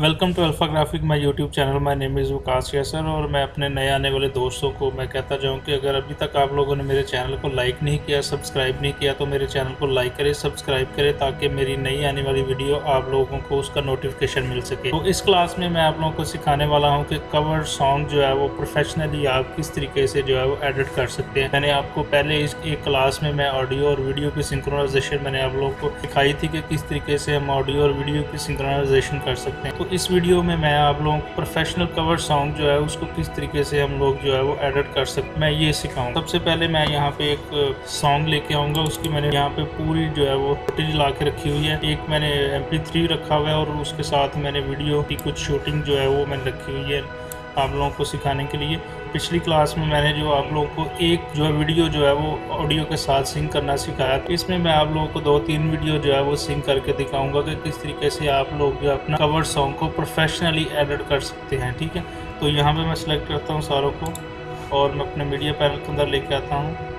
Welcome to alpha graphic my YouTube channel. My name is Waqas Yasir और मैं अपने नए आने वाले दोस्तों को मैं कहता जाऊं कि अगर अभी तक आप लोगों ने मेरे चैनल को लाइक नहीं किया, सब्सक्राइब नहीं किया तो मेरे चैनल को लाइक करें, सब्सक्राइब करें ताकि मेरी नई आने वाली वीडियो आप लोगों को उसका नोटिफिकेशन मिल सके। तो इस क्लास में मैं आप लोगों को सिखाने वाला हूँ कि कवर सॉन्ग जो है वो प्रोफेशनली आप किस तरीके से जो है वो एडिट कर सकते हैं। मैंने आपको पहले इस एक क्लास में मैं ऑडियो और वीडियो की सिंक्रोनाइजेशन मैंने आप लोगों को दिखाई थी कि किस तरीके से हम ऑडियो और वीडियो की सिंक्रोनाइजेशन कर सकते हैं। तो इस वीडियो में मैं आप लोगों को प्रोफेशनल कवर सॉन्ग जो है उसको किस तरीके से हम लोग जो है वो एडिट कर सकते हैं, मैं ये सिखाऊँ। सबसे पहले मैं यहाँ पे एक सॉन्ग लेके आऊँगा, उसकी मैंने यहाँ पे पूरी जो है वो फुटेज ला के रखी हुई है। एक मैंने MP3 रखा हुआ है और उसके साथ मैंने वीडियो की कुछ शूटिंग जो है वो मैंने रखी हुई है आप लोगों को सिखाने के लिए। पिछली क्लास में मैंने जो आप लोगों को एक जो है वीडियो जो है वो ऑडियो के साथ सिंक करना सिखाया। तो इसमें मैं आप लोगों को 2-3 वीडियो जो है वो सिंक करके दिखाऊंगा कि किस तरीके से आप लोग जो अपना कवर सॉन्ग को प्रोफेशनली एडिट कर सकते हैं। ठीक है, तो यहाँ पे मैं सिलेक्ट करता हूँ सारों को और मैं अपने मीडिया पैनल के अंदर लेके आता हूँ।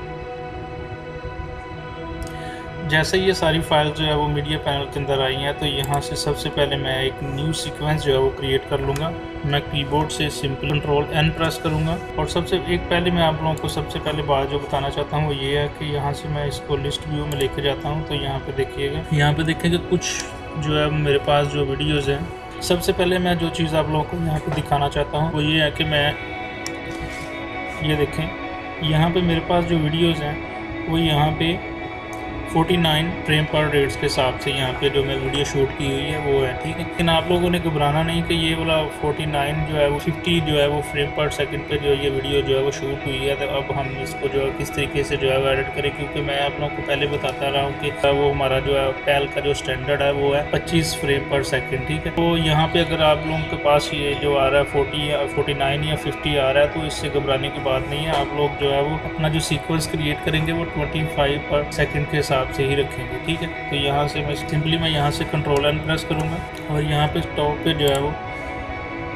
जैसे ये सारी फाइल जो है वो मीडिया पैनल के अंदर आई हैं तो यहाँ से सबसे पहले मैं एक न्यू सीक्वेंस जो है वो क्रिएट कर लूँगा। मैं कीबोर्ड से सिंपल Ctrl+N प्रेस करूँगा और सबसे एक पहले मैं आप लोगों को सबसे पहले बात जो बताना चाहता हूँ वो ये है कि यहाँ से मैं इसको लिस्ट व्यू में लेके जाता हूँ। तो यहाँ पे देखिएगा, यहाँ पे देखेंगे कुछ जो है मेरे पास जो वीडियोज़ हैं। सबसे पहले मैं जो चीज़ आप लोगों को यहाँ पर दिखाना चाहता हूँ वो ये है कि मैं ये देखें, यहाँ पर मेरे पास जो वीडियोज़ हैं वो यहाँ पर 49 फ्रेम पर रेट्स के हिसाब से यहाँ पे जो मैं वीडियो शूट की हुई है वो है। ठीक है, लेकिन आप लोगों ने घबराना नहीं कि ये वाला 49 जो है वो 50 जो है वो फ्रेम पर सेकंड पे जो ये वीडियो जो है वो शूट हुई है। तो अब हम इसको जो है किस तरीके से जो है वो एडिट करें, क्योंकि मैं आप लोगों को पहले बताता रहा हूँ कि वो हमारा जो है पैल का जो स्टैंडर्ड है वो है 25 फ्रेम पर सेकेंड। ठीक है, तो यहाँ पे अगर आप लोगों के पास ये जो आ रहा है 40 या 49 या 50 आ रहा है तो इससे घबराने की बात नहीं है। आप लोग जो है वो अपना जो सीक्वेंस क्रिएट करेंगे वो 25 पर सेकेंड के हिसाब से ही रखेंगे। ठीक है, तो यहाँ से मैं सिंपली यहाँ से Ctrl+N प्रेस करूँगा और यहाँ पे टॉप पे जो है वो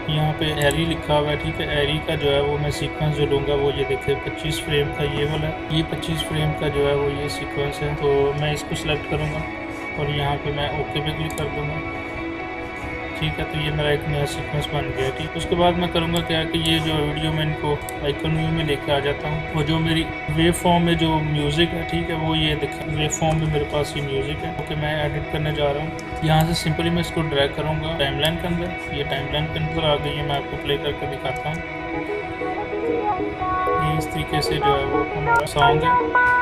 यहाँ पे एरी लिखा हुआ है। ठीक है, एरी का जो है वो मैं सीक्वेंस जो लूँगा वो ये देखे 25 फ्रेम का ये वाला है। ये 25 फ्रेम का जो है वो ये सीक्वेंस है। तो मैं इसको सिलेक्ट करूँगा और यहाँ पे मैं ओके पे क्लिक कर दूँगा। ठीक है, तो ये मेरा एक नया सीक्वेंस बन गया। ठीक, उसके बाद मैं करूँगा क्या कि ये जो वीडियो में इनको आइकन व्यू में लेके आ जाता हूँ। वो जो मेरी वेव फॉर्म में जो म्यूज़िक है, ठीक है, वो ये देखें वेव फॉर्म में मेरे पास ये म्यूज़िक है। ओके, मैं एडिट करने जा रहा हूँ। यहाँ से सिंपली मैं इसको ड्रैग करूँगा टाइमलाइन के अंदर। ये टाइमलाइन के अंदर आ गई है, मैं आपको प्ले करके दिखाता हूँ। ये इस तरीके से जो है वो हमारा सॉन्ग है।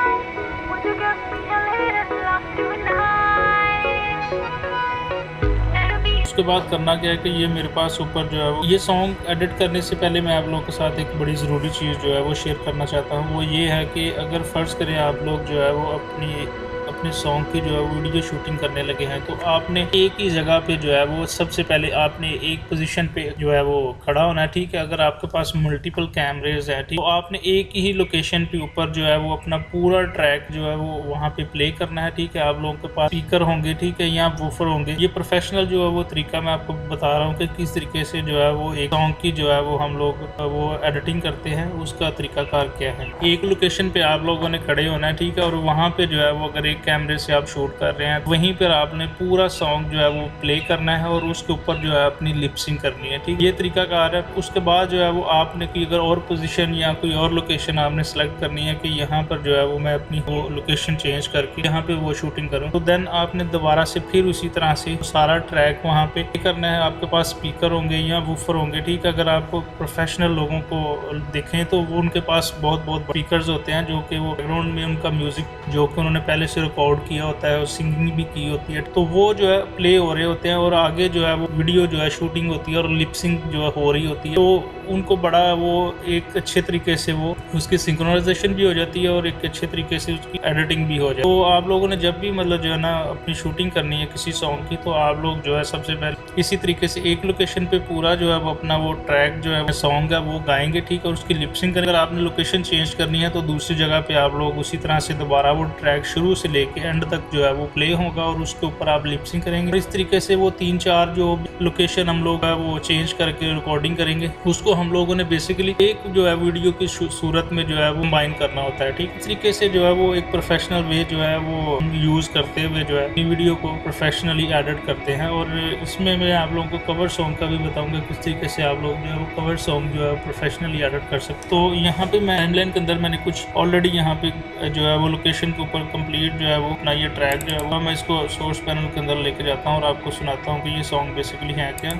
उसके बाद करना क्या है कि ये मेरे पास ऊपर जो है वो ये सॉन्ग एडिट करने से पहले मैं आप लोगों के साथ एक बड़ी ज़रूरी चीज़ जो है वो शेयर करना चाहता हूँ। वो ये है कि अगर फ़र्ज़ करें आप लोग जो है वो अपने सॉन्ग की जो है वीडियो शूटिंग करने लगे हैं तो आपने एक ही जगह पे जो है वो सबसे पहले आपने एक पोजीशन पे जो है वो खड़ा होना है। ठीक है, अगर आपके पास मल्टीपल कैमरेज है ठीक, तो आपने एक ही लोकेशन पे ऊपर जो है वो अपना पूरा ट्रैक जो है वो वहाँ पे प्ले करना है। ठीक है, आप लोगों के पास स्पीकर होंगे, ठीक है, या वूफर होंगे। ये प्रोफेशनल जो है वो तरीका मैं आपको बता रहा हूँ कि किस तरीके से जो है वो एक सॉन्ग की जो है वो हम लोग वो एडिटिंग करते हैं, उसका तरीकाकार क्या है। एक लोकेशन पे आप लोगों ने खड़े होना है, ठीक है, और वहाँ पे जो है वो अगर एक कैमरे से आप शूट कर रहे हैं वहीं पर आपने पूरा सॉन्ग जो है वो प्ले करना है और उसके ऊपर जो है अपनी लिपसिंग करनी है। ठीक, ये तरीकाकार है। उसके बाद जो है वो आपने कोई अगर और पोजीशन या कोई और लोकेशन आपने सेलेक्ट करनी है कि यहाँ पर जो है वो मैं अपनी वो लोकेशन चेंज करके यहाँ पे वो शूटिंग करूँ, तो देन आपने दोबारा से फिर उसी तरह से सारा ट्रैक वहाँ पे करना है। आपके पास स्पीकर होंगे या वूफर होंगे। ठीक, अगर आपको प्रोफेशनल लोगों को देखें तो वो उनके पास बहुत स्पीकर्स होते हैं जो कि वो बैकग्राउंड में उनका म्यूजिक जो कि उन्होंने पहले से रिकॉर्ड किया होता है और सिंगिंग भी की होती है, तो वो जो है प्ले हो रहे होते हैं और आगे जो है वो वीडियो जो है शूटिंग होती है और लिपसिंग जो है हो रही होती है। तो उनको बड़ा वो एक अच्छे तरीके से वो उसकी सिंक्रोनाइजेशन भी हो जाती है और एक अच्छे तरीके से उसकी एडिटिंग भी हो जाती है। तो आप लोगों ने जब भी मतलब जो है ना अपनी शूटिंग करनी है किसी सॉन्ग की, तो आप लोग जो है सबसे पहले इसी तरीके से एक लोकेशन पे पूरा जो है वो अपना वो ट्रैक जो है सॉन्ग है वो गाएंगे। ठीक है, और उसकी लिपसिंग करेंगे। अगर आपने लोकेशन चेंज करनी है तो दूसरी जगह पे आप लोग उसी तरह से दोबारा वो ट्रैक शुरू से लेके एंड तक जो है वो प्ले होगा और उसके ऊपर आप लिपसिंग करेंगे। और इस तरीके से वो 3-4 जो लोकेशन हम लोग है वो चेंज करके रिकॉर्डिंग करेंगे, उसको हम लोगों ने बेसिकली एक जो है वीडियो की सूरत में जो है वो कंबाइन करना होता है। ठीक, इस तरीके से जो है वो एक प्रोफेशनल वे जो है वो यूज़ करते हुए जो है वीडियो को प्रोफेशनली एडिट करते हैं। और इसमें मैं आप लोगों को कवर सॉन्ग का भी बताऊंगा किस तरीके से आप लोग जो है वो कवर सॉन्ग जो है प्रोफेशनली एडिट कर सकते। तो यहाँ पे मैं टाइमलाइन के अंदर मैंने कुछ ऑलरेडी यहाँ पे जो है वो लोकेशन के ऊपर कंप्लीट जो है वो अपना ये ट्रैक जो है वो मैं इसको सोर्स पैनल के अंदर लेके जाता हूँ और आपको सुनाता हूँ कि ये सॉन्ग बेसिकली है क्या।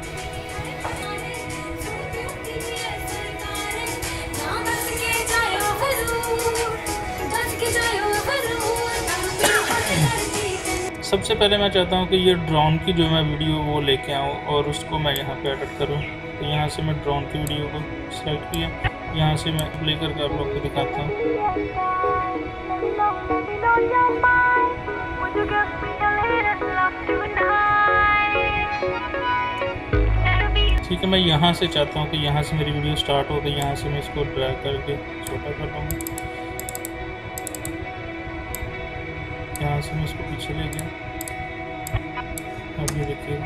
सबसे पहले मैं चाहता हूँ कि ये ड्रोन की जो मैं वीडियो वो लेके आऊँ और उसको मैं यहाँ पे एडिट करूँ। तो यहाँ से मैं ड्रोन की वीडियो को सेलेक्ट किया, यहाँ से मैं प्ले करके आप लोग को दिखाता हूँ। ठीक है, मैं यहाँ से चाहता हूँ कि यहाँ से मेरी वीडियो स्टार्ट हो, तो यहाँ से मैं इसको ड्रैग करके छोटा कर लूँगा। यहाँ से मैं इसको पीछे ले गया। अब ये देखिए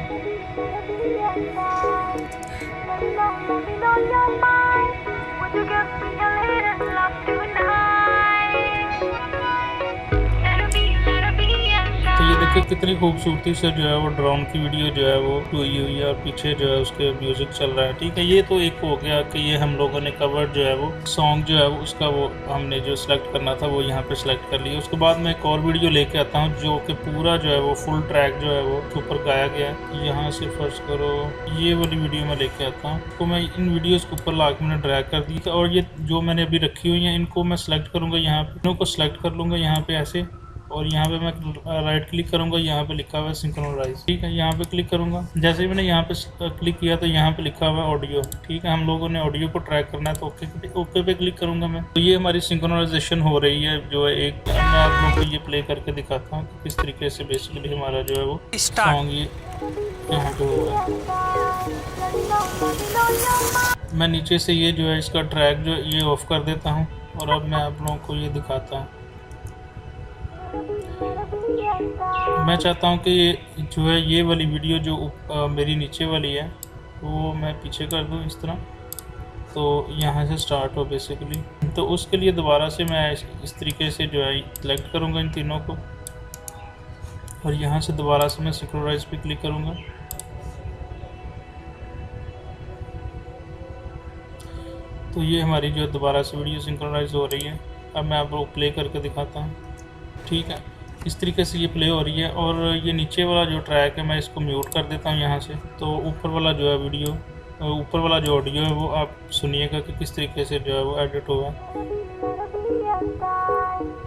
तो ये देखिए कितनी खूबसूरती से जो है वो ड्रोन की वीडियो जो है वो हुई है और पीछे जो है उसके म्यूजिक चल रहा है। ठीक है, ये तो एक हो गया कि ये हम लोगों ने कवर जो है वो सॉन्ग जो है वो उसका वो हमने जो सिलेक्ट करना था वो यहाँ पे सिलेक्ट कर लिया। उसके बाद मैं एक और वीडियो लेके आता हूँ जो कि पूरा जो है वो फुल ट्रैक जो है वो ऊपर गाया गया है। यहाँ से फर्स्ट करो ये वाली वीडियो मैं लेके आता हूँ, तो मैं इन वीडियोज़ के ऊपर ला के मैंने ड्रैग कर दी थी। और ये जो मैंने अभी रखी हुई है इनको मैं सिलेक्ट करूँगा, यहाँ पे इनको सिलेक्ट कर लूँगा यहाँ पे ऐसे, और यहाँ पे मैं राइट क्लिक करूँगा, यहाँ पे लिखा हुआ है सिंक्रोनाइज। ठीक है, यहाँ पे क्लिक करूँगा। जैसे ही मैंने यहाँ पे क्लिक किया तो यहाँ पे लिखा हुआ है ऑडियो। ठीक है, हम लोगों ने ऑडियो को ट्रैक करना है तो ओके पे क्लिक करूँगा मैं। तो ये हमारी सिंक्रोनाइजेशन हो रही है जो है एक। मैं आप लोगों को ये प्ले करके दिखाता हूँ किस तरीके से बेसिकली हमारा जो है वो सॉन्ग ये यहाँ पे हुआ है। मैं नीचे से ये जो है इसका ट्रैक जो ये ऑफ कर देता हूँ और अब मैं आप लोगों को ये दिखाता हूँ। मैं चाहता हूँ कि जो है ये वाली वीडियो जो मेरी नीचे वाली है वो मैं पीछे कर दूँ इस तरह, तो यहाँ से स्टार्ट हो बेसिकली। तो उसके लिए दोबारा से मैं इस तरीके से जो है सेलेक्ट करूँगा इन तीनों को और यहाँ से दोबारा से मैं सिंक्रोनाइज पे क्लिक करूँगा। तो ये हमारी जो दोबारा से वीडियो सिंक्रोनाइज हो रही है। अब मैं आपको प्ले करके दिखाता हूँ। ठीक है, इस तरीके से ये प्ले हो रही है। और ये नीचे वाला जो ट्रैक है मैं इसको म्यूट कर देता हूँ यहाँ से। तो ऊपर वाला जो है वीडियो, ऊपर वाला जो ऑडियो है वो आप सुनिएगा कि किस तरीके से जो है वो एडिट हुआ।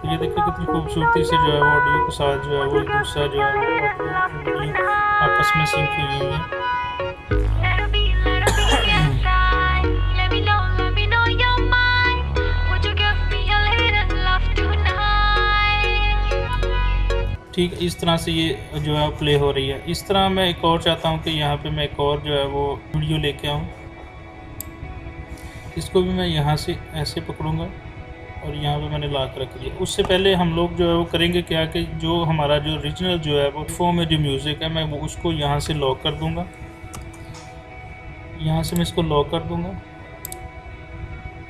ये देखिए कितनी खूबसूरती से जो है वो ऑडियो के साथ जो है वो दूसरा जो है वो आपस में सिंक हुई है। ठीक, इस तरह से ये जो है प्ले हो रही है। इस तरह मैं एक और चाहता हूँ कि यहाँ पे मैं एक और जो है वो वीडियो लेके आऊँ। इसको भी मैं यहाँ से ऐसे पकड़ूँगा और यहाँ पे मैंने ला कर रख दिया। उससे पहले हम लोग जो है वो करेंगे क्या कि जो हमारा जो ओरिजिनल जो है वो फोन में जो म्यूज़िक है मैं वो उसको यहाँ से लॉक कर दूँगा। यहाँ से मैं इसको लॉक कर दूँगा,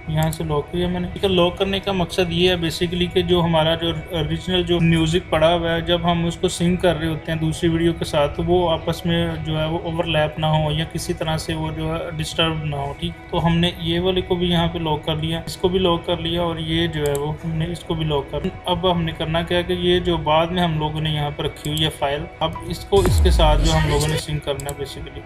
यहाँ से लॉक किया मैंने। ठीक है, लॉक करने का मकसद ये है बेसिकली कि जो हमारा जो ओरिजिनल जो म्यूज़िक पड़ा हुआ है जब हम उसको सिंक कर रहे होते हैं दूसरी वीडियो के साथ तो वो आपस में जो है वो ओवरलैप ना हो या किसी तरह से वो जो है डिस्टर्ब ना हो। ठीक, तो हमने ये वाले को भी यहाँ पे लॉक कर लिया, इसको भी लॉक कर लिया और ये जो है वो हमने इसको भी लॉक कर। अब हमने करना क्या है कि ये जो बाद में हम लोगों ने यहाँ पर रखी हुई है फाइल, अब इसको इसके साथ जो हम लोगों ने सिंक करना है बेसिकली।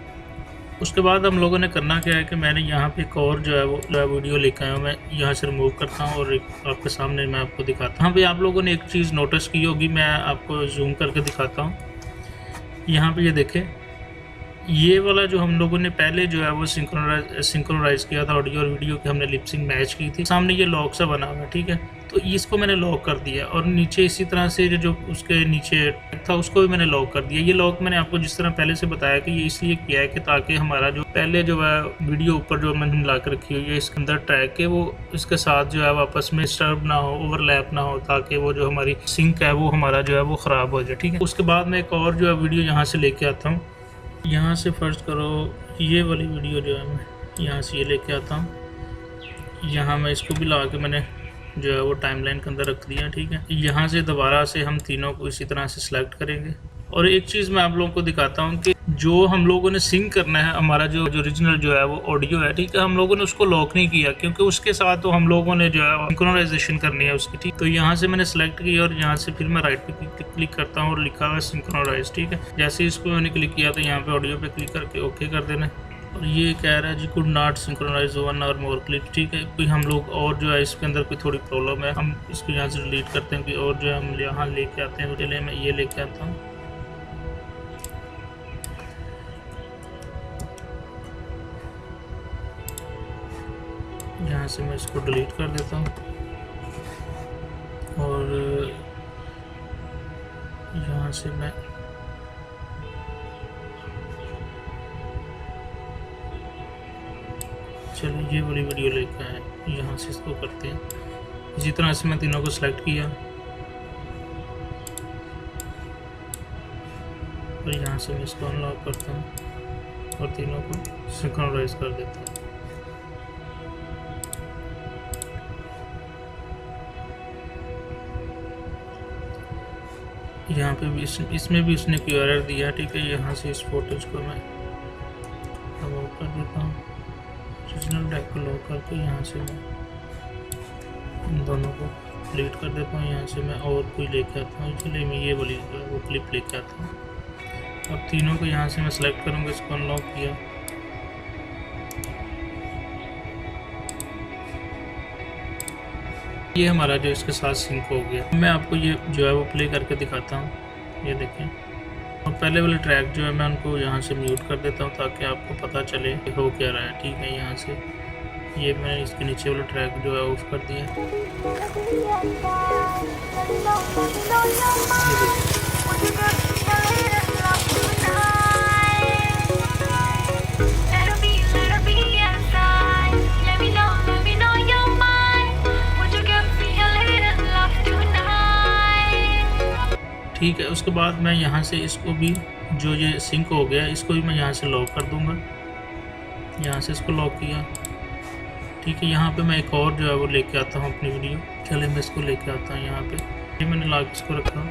उसके बाद हम लोगों ने करना क्या है कि मैंने यहाँ पे एक और जो है वो वीडियो लेकर आया हूँ, मैं यहाँ से रिमूव करता हूँ और आपके सामने मैं आपको दिखाता हूँ। यहाँ पे आप लोगों ने एक चीज़ नोटिस की होगी, मैं आपको जूम करके दिखाता हूँ। यहाँ पे ये देखें, ये वाला जो हम लोगों ने पहले जो है वो सिंक्रोनाइज किया था ऑडियो और वीडियो की, हमने लिपसिंग मैच की थी, सामने ये लॉक सा बना हुआ है, ठीक है। तो इसको मैंने लॉक कर दिया और नीचे इसी तरह से जो उसके नीचे था उसको भी मैंने लॉक कर दिया। ये लॉक मैंने आपको जिस तरह पहले से बताया कि ये इसलिए किया है कि ताकि हमारा जो पहले जो है वीडियो ऊपर जो मैंने मिला कर रखी हुई है इसके अंदर ट्रैक के, वो इसके साथ जो है आपस में डिस्टर्ब ना हो, ओवरलैप ना हो, ताकि वो जो हमारी सिंक है वो हमारा जो है वो ख़राब हो जाए, ठीक है। उसके बाद मैं एक और जो है वीडियो यहाँ से लेके आता हूँ। यहाँ से फर्स्ट करो ये वाली वीडियो जो है मैं यहाँ से ये लेके आता हूँ। यहाँ मैं इसको भी ला के मैंने जो है वो टाइमलाइन के अंदर रख दिया, ठीक है। यहाँ से दोबारा से हम तीनों को इसी तरह से सिलेक्ट करेंगे। और एक चीज़ मैं आप लोगों को दिखाता हूँ कि जो हम लोगों ने सिंक करना है, हमारा जो ओरिजिनल जो है वो ऑडियो है, ठीक है, हम लोगों ने उसको लॉक नहीं किया क्योंकि उसके साथ तो हम लोगों ने जो है सिंक्रोनाइजेशन करनी है उसकी, ठीक। तो यहाँ से मैंने सेलेक्ट किया और यहाँ से फिर मैं राइट पे क्लिक करता हूँ और लिखा हुआ है सिंक्रोनाइज, ठीक है। जैसे इसको मैंने क्लिक किया तो यहाँ पे ऑडियो पे क्लिक करके ओके कर देना। और ये कह रहा है जी कुड नॉट सिंक्रोनाइज 1 और मोर क्लिप, ठीक है। कोई हम लोग और जो है इसके अंदर कोई थोड़ी प्रॉब्लम है, हम इसको यहाँ से डिलीट करते हैं कि और जो है हम यहाँ लेके आते हैं। चलिए मैं ये लेके आता हूँ। यहाँ से मैं इसको डिलीट कर देता हूँ और यहाँ से मैं चलो ये वाली वीडियो लेकर आए, यहाँ से इसको करते हैं। इसी तरह से मैं तीनों को सिलेक्ट किया और यहाँ से मैं इसको अनलॉक करता हूँ और तीनों को सिंक्रोनाइज कर देता हूँ। यहाँ पे भी इसमें भी उसने कोई एरर दिया, ठीक है। यहाँ से इस फोटोज को मैं लॉक कर देता हूँ, ओरिजिनल टैग को लॉक करके यहाँ से मैं इन दोनों को डिलीट कर देता हूँ। यहाँ से मैं और कोई लेके आता हूँ, चलिए मैं ये वाली वो क्लिप लेके आता हूँ। अब तीनों को यहाँ से मैं सेलेक्ट करूँगा, इसको अनलॉक किया, ये हमारा जो इसके साथ सिंक हो गया। मैं आपको ये जो है वो प्ले करके दिखाता हूँ, ये देखें। और पहले वाले ट्रैक जो है मैं उनको यहाँ से म्यूट कर देता हूँ ताकि आपको पता चले कि हो क्या रहा है, ठीक है। यहाँ से ये मैंने इसके नीचे वाला ट्रैक जो है ऑफ कर दिया। ठीक है, उसके बाद मैं यहाँ से इसको भी जो ये सिंक हो गया इसको भी मैं यहाँ से लॉक कर दूँगा। यहाँ से इसको लॉक किया, ठीक है। यहाँ पे मैं एक और जो है वो लेके आता हूँ अपनी वीडियो। चले मैं इसको लेके आता हूँ यहाँ पे, ये मैंने लॉक इसको रखा,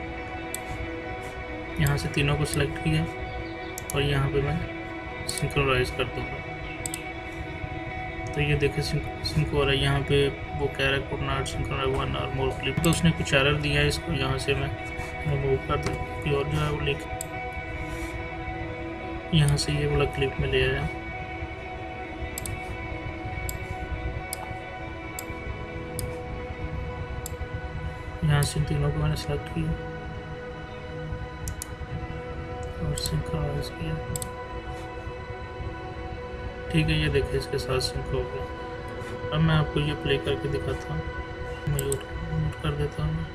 यहाँ से तीनों को सिलेक्ट किया और यहाँ पे मैं सिंक्रोनाइज कर दूँगा। तो ये देखिए सिंक हो रहा है। यहाँ पे वो कह रहा है कुड नॉट सिंक्रोनाइज 1 और मोर क्लिप, तो उसने कुछ एरर दिया है, इसको यहाँ से मैं रिमूव कर दूँ और जो है वो लेके यहाँ से ये वाला क्लिप में ले आया। यहाँ से तीनों को मैंने सेलेक्ट किया और सिंक्रोनाइज किया, ठीक है। ये देखिए इसके साथ सिंक हो गया। अब मैं आपको ये प्ले करके दिखाता हूँ, म्यूट कर देता हूँ।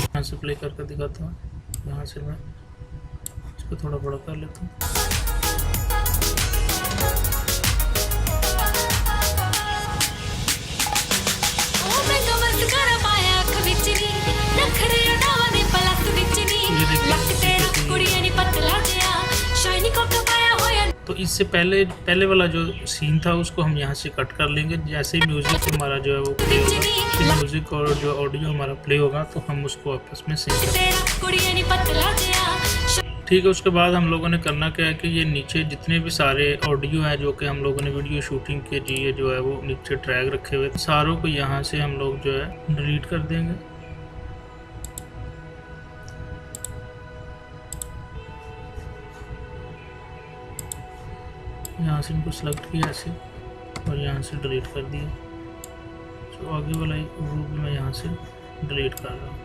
यहाँ से प्ले करके दिखाता हूँ, यहाँ से मैं इसको थोड़ा बड़ा कर लेता हूँ। तो इससे पहले वाला जो सीन था उसको हम यहाँ से कट कर लेंगे। जैसे ही म्यूज़िक हमारा जो है वो प्ले होगा, म्यूज़िक और जो ऑडियो हमारा प्ले होगा तो हम उसको आपस में सिंक करेंगे, ठीक है। उसके बाद हम लोगों ने करना क्या है कि ये नीचे जितने भी सारे ऑडियो हैं जो कि हम लोगों ने वीडियो शूटिंग के लिए जो है वो नीचे ट्रैक रखे हुए, सारों को यहाँ से हम लोग जो है डिलीट कर देंगे। यहाँ से इनको सेलेक्ट किया ऐसे और यहाँ से डिलीट कर दिया। तो आगे वाला ग्रुप भी मैं यहाँ से डिलीट कर रहा हूँ।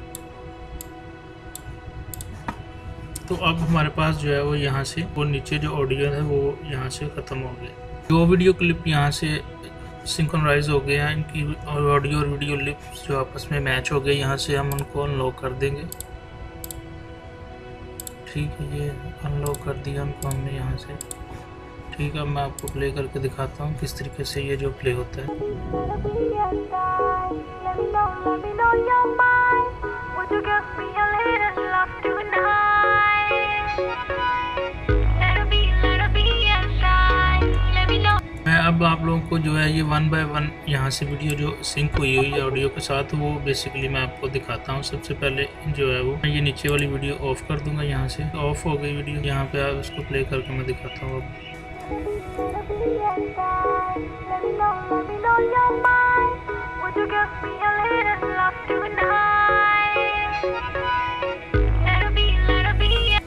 तो अब हमारे पास जो है वो यहाँ से वो नीचे जो ऑडियो है वो यहाँ से ख़त्म हो गया। जो वीडियो क्लिप यहाँ से सिंक्रोनाइज हो गए हैं, इनकी ऑडियो और वीडियो क्लिप्स जो आपस में मैच हो गए, यहाँ से हम उनको अनलॉक कर देंगे। ठीक है, ये अनलॉक कर दिया उनको हमने यहाँ से। ठीक है, मैं आपको प्ले करके दिखाता हूँ किस तरीके से ये जो प्ले होता है। मैं अब आप लोगों को जो है ये 1 बाय 1 यहाँ से वीडियो जो सिंक हुई है ऑडियो के साथ, वो बेसिकली मैं आपको दिखाता हूँ। सबसे पहले जो है वो मैं ये नीचे वाली वीडियो ऑफ कर दूंगा। यहाँ से ऑफ हो गई वीडियो। यहाँ पे आप इसको प्ले करके मैं दिखाता हूँ अब।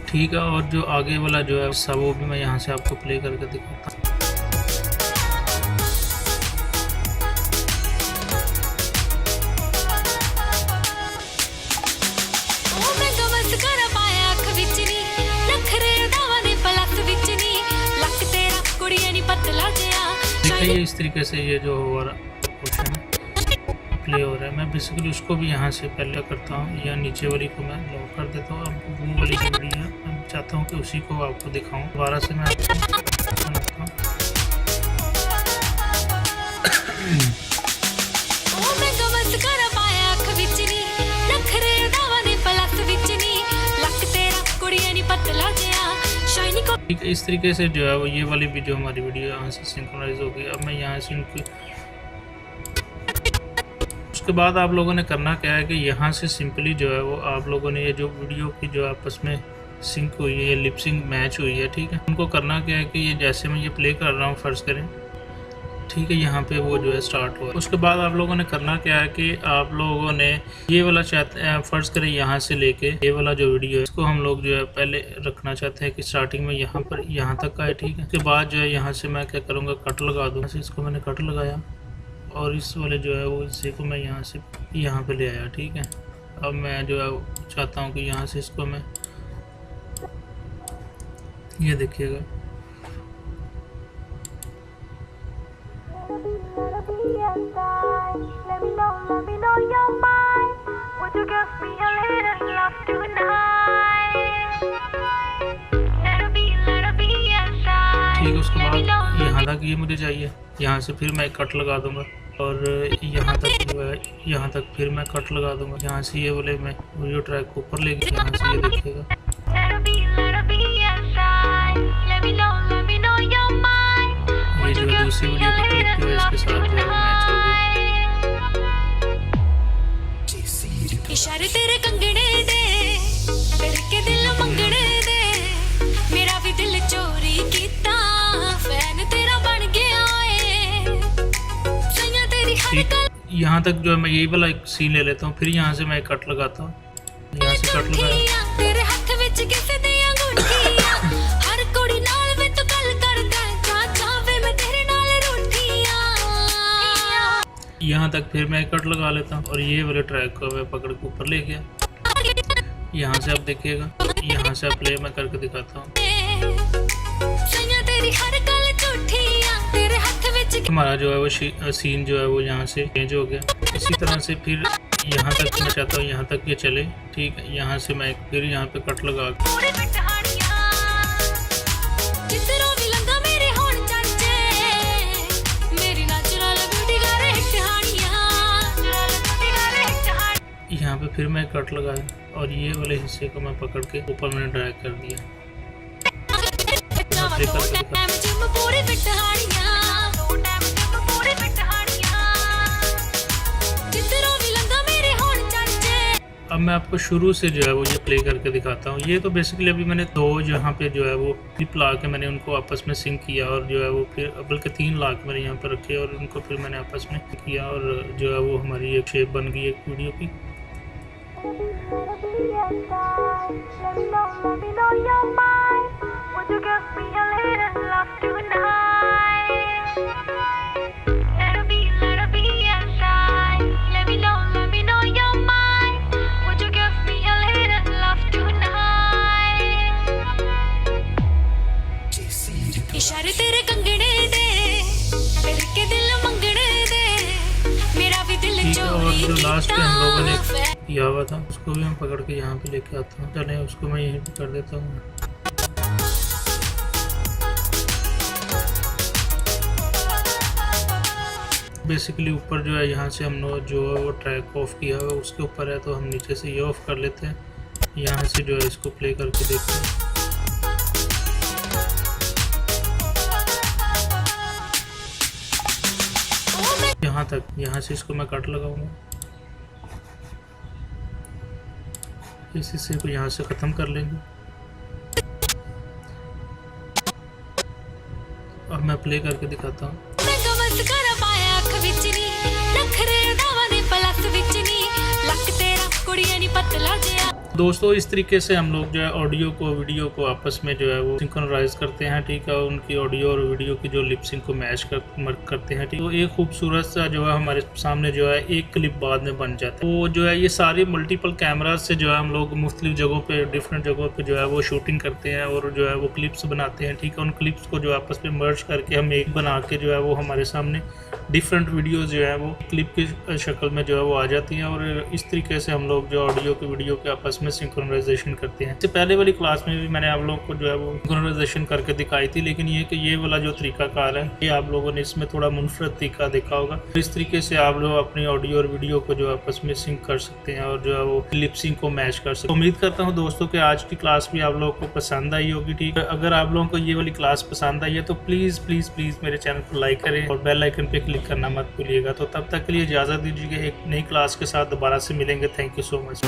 ठीक है, और जो आगे वाला जो है सब वो भी मैं यहाँ से आपको प्ले करके दिखाता हूँ। देखिए इस तरीके से ये जो हमारा क्वेश्चन प्ले हो रहा है। मैं बेसिकली उसको भी यहाँ से पहले करता हूँ, या नीचे वाली को मैं लॉक कर देता हूँ। अब वो वाली जो वीडियो है मैं चाहता हूँ कि उसी को आपको दिखाऊँ। दोबारा से मैं आपको बनाता हूँ। ठीक है, इस तरीके से जो है वो ये वाली भी जो हमारी वीडियो यहाँ से सिंक्रोनाइज हो गई। अब मैं यहाँ से इनकी उसके बाद आप लोगों ने करना क्या है कि यहाँ से सिंपली जो है वो आप लोगों ने ये जो वीडियो की जो आपस में सिंक हुई है, लिप सिंक मैच हुई है, ठीक है, उनको करना क्या है कि ये जैसे मैं ये प्ले कर रहा हूँ फर्ज करें, ठीक है, यहाँ पे वो जो है स्टार्ट हुआ। उसके बाद आप लोगों ने करना क्या है कि आप लोगों ने ये वाला चाहते हैं फर्ज करें यहाँ से लेके ये वाला जो वीडियो है इसको हम लोग जो है पहले रखना चाहते हैं कि स्टार्टिंग में यहाँ पर यहाँ तक आए। ठीक है, उसके बाद जो है यहाँ से मैं क्या करूँगा, कट लगा दूँ। इसको मैंने कट लगाया और इस वाले जो है वो इसे को मैं यहाँ से यहाँ पे ले आया। ठीक है, अब मैं जो है चाहता हूँ कि यहाँ से इसको मैं ये देखिएगा ठीक है। उसके बाद यहाँ तक ये मुझे चाहिए, यहाँ से फिर मैं कट लगा दूंगा और यहाँ तक जो है यहाँ तक फिर मैं कट लगा दूंगा। यहाँ से ये बोले मैं वीडियो ट्रैक को ऊपर ले गया, यहाँ से ये देखिएगा ये जो है दूसरी वीडियो को क्लिक किया इसके साथ जो है मैच हो गया। इशारे तेरे कंगने दे दिल के दिल मंगने दे, मेरा भी दिल चोरी कीता फैन तेरा बन गया है, सैया तेरी हर गल। यहाँ तक जो है मैं यही वाला एक सीन ले लेता हूँ, फिर यहाँ से मैं कट लगाता हूँ। यहाँ से कट लगाया तेरे हाथ विच किसे दियां गुठियां, हर कुड़ी नाल वे तू गल करदा चाचा वे मैं तेरे नाल रूठियां। यहाँ तक फिर मैं कट लगा लेता हूँ और ये वाले ट्रैक को मैं पकड़ के ऊपर ले गया। यहाँ से आप देखिएगा, यहाँ से प्ले मैं करके दिखाता हूँ। हमारा जो है वो सीन जो है वो यहाँ से चेंज हो गया। इसी तरह से फिर यहाँ तक मैं चाहता हूँ यहाँ तक ये चले। ठीक है, यहाँ से मैं फिर यहाँ पे कट लगा यहाँ पे फिर मैं कट लगाया और ये वाले हिस्से को मैं पकड़ के ऊपर मैंने ड्रैग कर दिया। अब मैं आपको शुरू से जो है वो ये प्ले करके दिखाता हूँ। ये तो बेसिकली अभी मैंने दो जहाँ पे जो है वो क्लिप ला के मैंने उनको आपस में सिंक किया और जो है वो फिर बल्कि 3 ला के मैंने यहाँ पर रखे और उनको फिर मैंने आपस में किया और जो है वो हमारी एक शेप बन गई एक वीडियो की। फिर के दिल मंगने दे मेरा भी दिल ठीक है। और चोरी जो लास्ट पे हम लोगों ने कीता किया हुआ था उसको भी मैं पकड़ के यहाँ पे लेके आता हूँ। चलें उसको मैं यहीं पे कर देता हूँ। बेसिकली ऊपर जो है यहाँ से हमने जो है वो ट्रैक ऑफ किया हुआ है उसके ऊपर है, तो हम नीचे से ये ऑफ कर लेते हैं। यहाँ से जो है इसको प्ले करके देखते हैं। यहाँ तक, यहाँ से इसको मैं कट लगाऊंगा। इस हिस्से को यहाँ से ख़त्म कर लेंगे। अब मैं प्ले करके दिखाता हूँ। दोस्तों इस तरीके से हम लोग जो है ऑडियो को वीडियो को आपस में जो है वो सिंक्रोनाइज करते हैं, ठीक है। उनकी ऑडियो और वीडियो की जो लिपसिंग को मैच करते हैं, ठीक है। तो एक खूबसूरत सा जो है हमारे सामने जो है एक क्लिप बाद में बन जाता है। तो जो है ये सारे मल्टीपल कैमराज से जो है हम लोग मुख्तलिफ जगहों पे डिफरेंट जगहों पे जो है वो शूटिंग करते हैं और जो है वो क्लिप्स बनाते हैं, ठीक है। उन क्लिप्स को जो आपस में मर्ज करके हम एक बना के जो है वो हमारे सामने डिफरेंट वीडियोस जो है वो क्लिप की शक्ल में जो है वो आ जाती हैं। और इस तरीके से हम लोग जो ऑडियो की वीडियो के आपस में सिंक्रोनाइजेशन करते हैं। इससे पहले वाली क्लास में भी मैंने आप लोगों को जो है वो सिंक्रोनाइजेशन करके दिखाई थी, लेकिन ये वाला जो तरीकाकार है ये आप लोगों ने इसमें थोड़ा मुनफरद तरीका देखा होगा। इस तरीके से आप लोग अपनी ऑडियो और वीडियो को जो आपस में सिंक कर सकते हैं और जो है वो लिपसिंग को मैच कर सकते हैं। उम्मीद करता हूँ दोस्तों कि आज की क्लास भी आप लोगों को पसंद आई होगी, ठीक है। अगर आप लोगों को ये वाली क्लास पसंद आई है तो प्लीज़ प्लीज़ प्लीज़ मेरे चैनल को लाइक करें और बेल आइकन पे क्लिक करना मत भूलिएगा। तो तब तक के लिए इजाज़त दीजिए, एक नई क्लास के साथ दोबारा से मिलेंगे। Thank you so much.